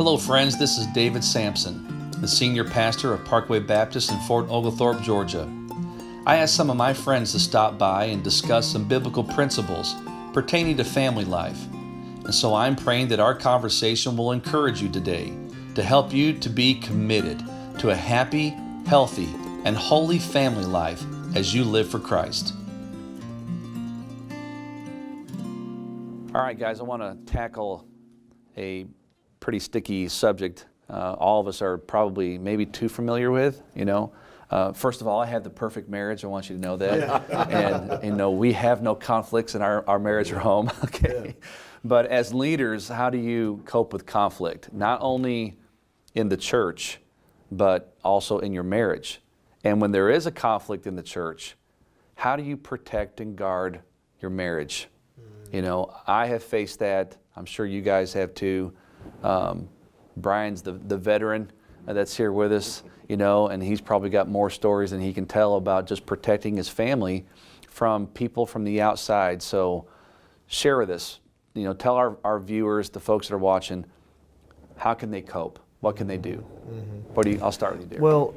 Hello friends, this is David Sampson, the senior pastor of Parkway Baptist in Fort Oglethorpe, Georgia. I asked some of my friends to stop by and discuss some biblical principles pertaining to family life. And so I'm praying that our conversation will encourage you today to help you to be committed to a happy, healthy, and holy family life as you live for Christ. All right, guys, I want to tackle a pretty sticky subject all of us are probably maybe too familiar with, First of all, I have the perfect marriage. I want you to know that. And, we have no conflicts in our marriage or home, okay? Yeah. But as leaders, how do you cope with conflict? Not only in the church, but also in your marriage. And when there is a conflict in the church, how do you protect and guard your marriage? I have faced that. I'm sure you guys have too. Brian's the veteran that's here with us, and he's probably got more stories than he can tell about just protecting his family from people from the outside. So share with us, tell our viewers, the folks that are watching, how can they cope? What can they do? Mm-hmm. I'll start with you, Derrek. Well,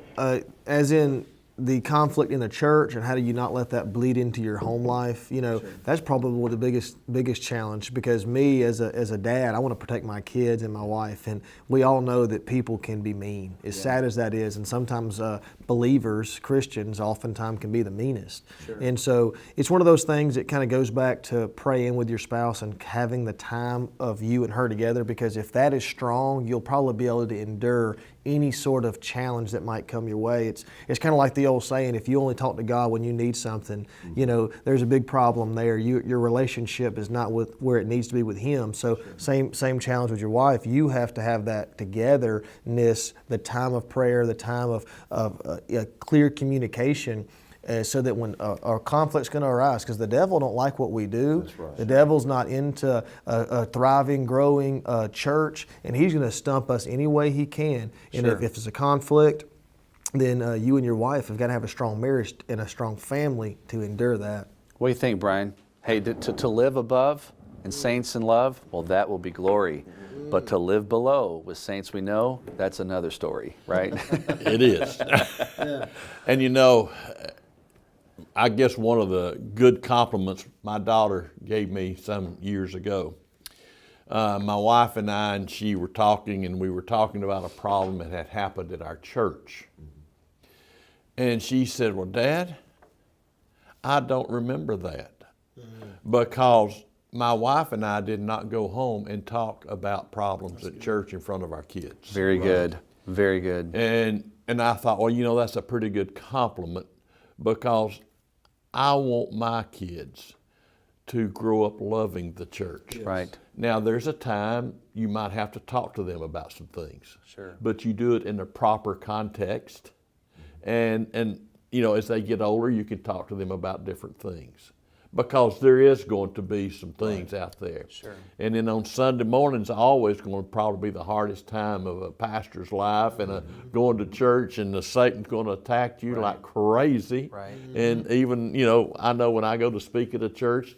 as in the conflict in the church and how do you not let that bleed into your home life, sure. That's probably the biggest challenge, because me as a dad, I want to protect my kids and my wife, and we all know that people can be mean, as sad as that is, and sometimes believers, Christians, oftentimes can be the meanest. Sure. And so it's one of those things that kind of goes back to praying with your spouse and having the time of you and her together, because if that is strong, you'll probably be able to endure any sort of challenge that might come your way. It's kind of like the old saying, if you only talk to God when you need something, there's a big problem there. Your relationship is not with where it needs to be with Him. So same challenge with your wife. You have to have that togetherness, the time of prayer, the time of clear communication, so that when a conflict's going to arise, because the devil don't like what we do. That's right. The devil's not into a thriving, growing church, and he's going to stump us any way he can. And if it's a conflict, then you and your wife have got to have a strong marriage and a strong family to endure that. What do you think, Brian? Hey, to live above in saints in love, well, that will be glory. But to live below with saints we know, that's another story, right? It is. Yeah. And I guess one of the good compliments my daughter gave me some years ago, my wife and I and she were talking, and we were talking about a problem that had happened at our church. And she said, well, Dad, I don't remember that, because my wife and I did not go home and talk about problems at church in front of our kids. Very good. Very good. And I thought, well, that's a pretty good compliment, because I want my kids to grow up loving the church. Yes. Right. Now, there's a time you might have to talk to them about some things. Sure. But you do it in the proper context. And as they get older, you can talk to them about different things, because there is going to be some things out there. Sure. And then on Sunday mornings, always going to probably be the hardest time of a pastor's life, and going to church, and Satan's going to attack you like crazy. Right. And even, I know when I go to speak at a church,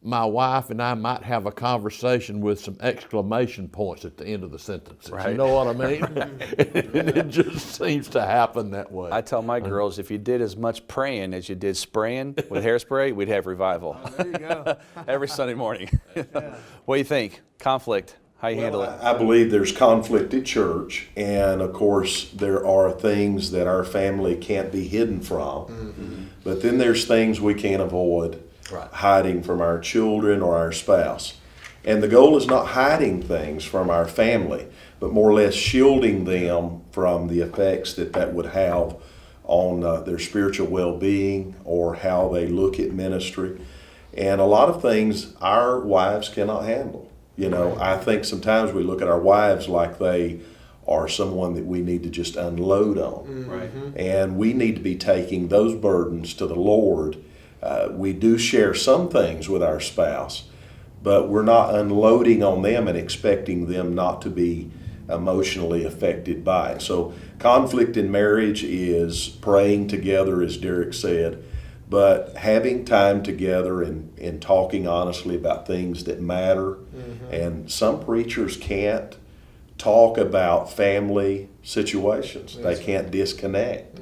my wife and I might have a conversation with some exclamation points at the end of the sentences. Right. You know what I mean? And it just seems to happen that way. I tell my girls, if you did as much praying as you did spraying with hairspray, we'd have revival. Oh, there you go. Every Sunday morning. What do you think? Conflict, how you handle it? I believe there's conflict at church, and of course there are things that our family can't be hidden from. Mm-hmm. But then there's things we can't avoid. Right. Hiding from our children or our spouse. And the goal is not hiding things from our family, but more or less shielding them from the effects that would have on their spiritual well-being or how they look at ministry. And a lot of things our wives cannot handle. I think sometimes we look at our wives like they are someone that we need to just unload on. Right. And we need to be taking those burdens to the Lord. We do share some things with our spouse, but we're not unloading on them and expecting them not to be emotionally affected by it. So conflict in marriage is praying together, as Derrek said, but having time together and talking honestly about things that matter. Mm-hmm. And some preachers can't talk about family situations. They can't disconnect.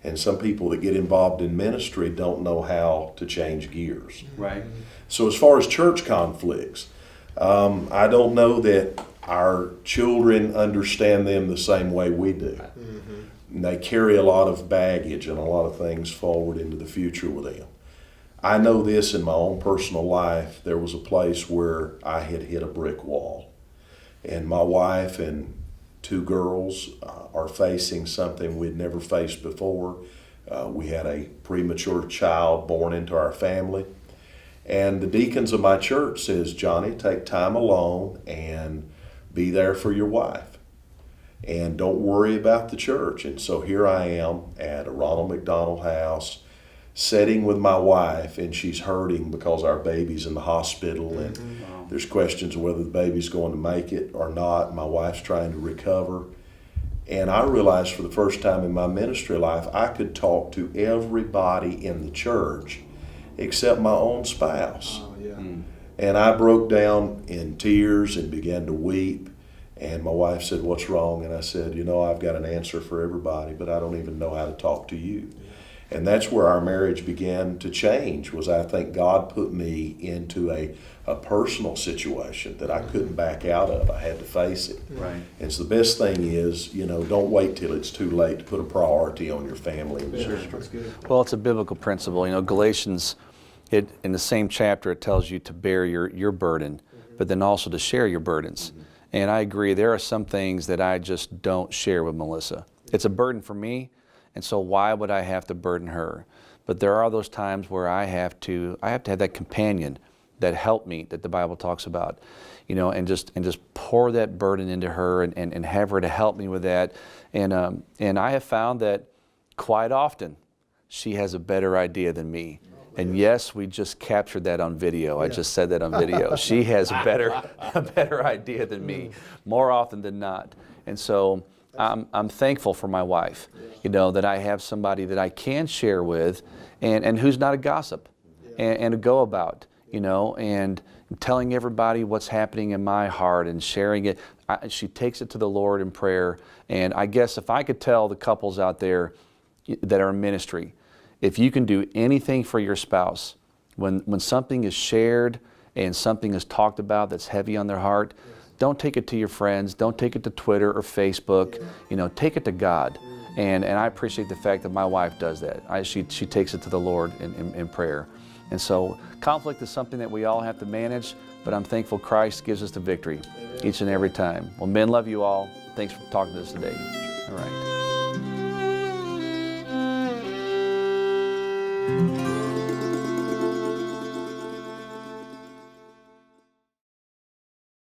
And some people that get involved in ministry don't know how to change gears. Right. So as far as church conflicts, I don't know that our children understand them the same way we do. And they carry a lot of baggage and a lot of things forward into the future with them. I know this in my own personal life. There was a place where I had hit a brick wall. And my wife and two girls are facing something we'd never faced before. We had a premature child born into our family. And the deacons of my church says, Johnny, take time alone and be there for your wife. And don't worry about the church. And so here I am at a Ronald McDonald House, sitting with my wife, and she's hurting because our baby's in the hospital, and there's questions of whether the baby's going to make it or not. My wife's trying to recover. And I realized for the first time in my ministry life, I could talk to everybody in the church except my own spouse. And I broke down in tears and began to weep. And my wife said, what's wrong? And I said, I've got an answer for everybody, but I don't even know how to talk to you. And that's where our marriage began to change, was I think God put me into a personal situation that I couldn't back out of. I had to face it. Right. And so the best thing is, don't wait till it's too late to put a priority on your family and ministry. That's good. Well, it's a biblical principle. Galatians, in the same chapter, it tells you to bear your burden, but then also to share your burdens. And I agree, there are some things that I just don't share with Melissa. It's a burden for me, and so why would I have to burden her? But there are those times where I have to have that companion, that help me that the Bible talks about, and just pour that burden into her and have her to help me with that. And I have found that quite often she has a better idea than me. And yes, we just captured that on video. I just said that on video. She has a better idea than me, more often than not. And so I'm thankful for my wife, that I have somebody that I can share with, and who's not a gossip, and a go about, and telling everybody what's happening in my heart and sharing it. She takes it to the Lord in prayer. And I guess if I could tell the couples out there that are in ministry, if you can do anything for your spouse, when something is shared and something is talked about that's heavy on their heart, don't take it to your friends, don't take it to Twitter or Facebook, take it to God. And I appreciate the fact that my wife does that. She takes it to the Lord in prayer. And so conflict is something that we all have to manage, but I'm thankful Christ gives us the victory each and every time. Well, men, love you all. Thanks for talking to us today. All right.